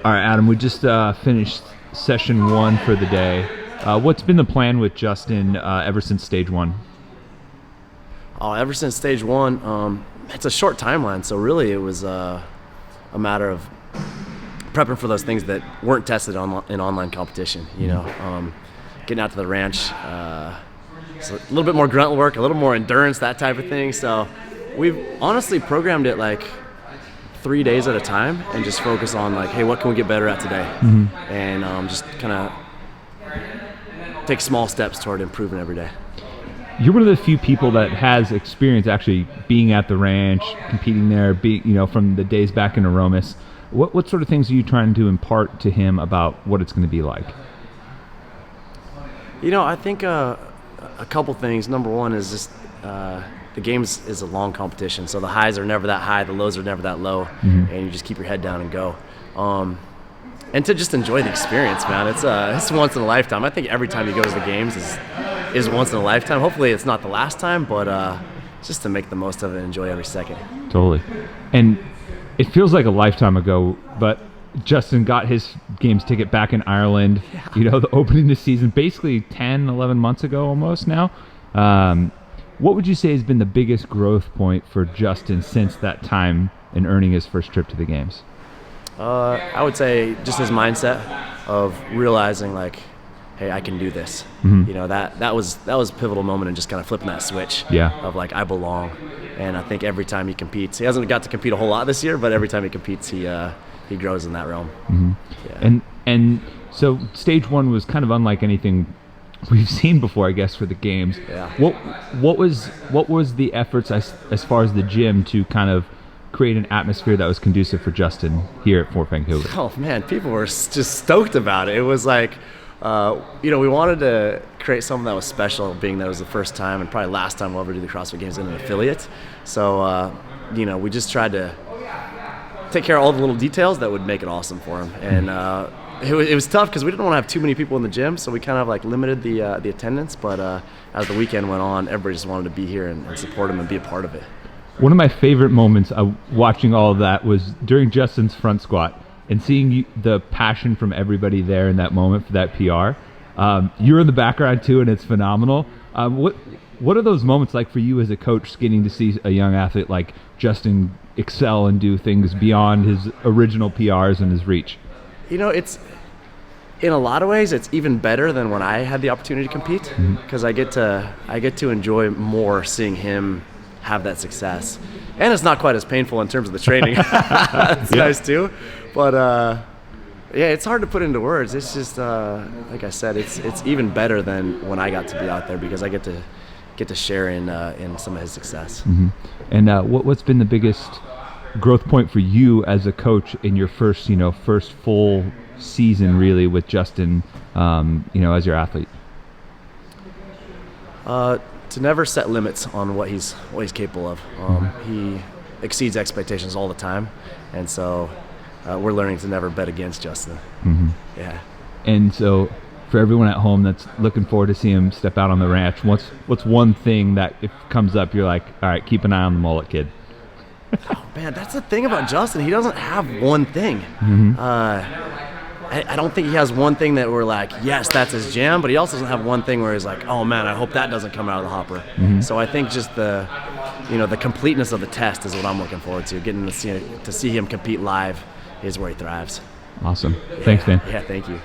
All right, Adam, we just finished session 1 for the day. What's been the plan with Justin ever since stage 1? Oh, ever since stage 1, it's a short timeline, so really it was a matter of prepping for those things that weren't tested in online competition. You know, getting out to the ranch, so a little bit more grunt work, a little more endurance, that type of thing. So we've honestly programmed it like 3 days at a time and just focus on like, hey, what can we get better at today? And just kind of take small steps toward improving every day. You're one of the few people that has experience actually being at the ranch, competing there, from the days back in Aromas. What sort of things are you trying to impart to him about what it's going to be like? I think a couple things. Number one is just the games is a long competition, so the highs are never that high, the lows are never that low, and you just keep your head down and go. And to just enjoy the experience, man. It's once in a lifetime. I think every time you go to the games is once in a lifetime. Hopefully it's not the last time, but just to make the most of it and enjoy every second. Totally. And it feels like a lifetime ago, but Justin got his games ticket back in Ireland, the opening the season, basically 10, 11 months ago almost now. What would you say has been the biggest growth point for Justin since that time in earning his first trip to the games? I would say just his mindset of realizing like, hey, I can do this. That was a pivotal moment in just kind of flipping that switch of like, I belong. And I think every time he competes, he hasn't got to compete a whole lot this year, but every time he competes, he grows in that realm. And so stage 1 was kind of unlike anything we've seen before, I guess, for the games. What was the efforts as far as the gym to kind of create an atmosphere that was conducive for Justin here at Fort Vancouver? Oh man, people were just stoked about it. It was like, we wanted to create something that was special, being that it was the first time and probably last time we'll ever do the CrossFit Games in an affiliate. So, we just tried to take care of all the little details that would make it awesome for him. And it was tough because we didn't want to have too many people in the gym, so we kind of like limited the attendance. But as the weekend went on, everybody just wanted to be here and support him and be a part of it. One of my favorite moments of watching all of that was during Justin's front squat and seeing the passion from everybody there in that moment for that PR. You're in the background too, and it's phenomenal. What are those moments like for you as a coach, getting to see a young athlete like Justin excel and do things beyond his original PRs and his reach? It's in a lot of ways it's even better than when I had the opportunity to compete, because I get to enjoy more seeing him have that success, and it's not quite as painful in terms of the training. It's nice too, but it's hard to put into words. It's just like I said, it's even better than when I got to be out there, because I get to share in some of his success. And what's been the biggest growth point for you as a coach in your first full season really with Justin, as your athlete? To never set limits on what he's capable of. He exceeds expectations all the time, and so we're learning to never bet against Justin. And so for everyone at home that's looking forward to see him step out on the ranch, what's one thing that if it comes up you're like, all right, keep an eye on the mullet kid? Oh man, that's the thing about Justin. He doesn't have one thing. I don't think he has one thing that we're like, yes, that's his jam, but he also doesn't have one thing where he's like, oh man, I hope that doesn't come out of the hopper. So I think just the completeness of the test is what I'm looking forward to. Getting to see him compete live is where he thrives. Awesome. Thanks, Dan. Yeah, thank you.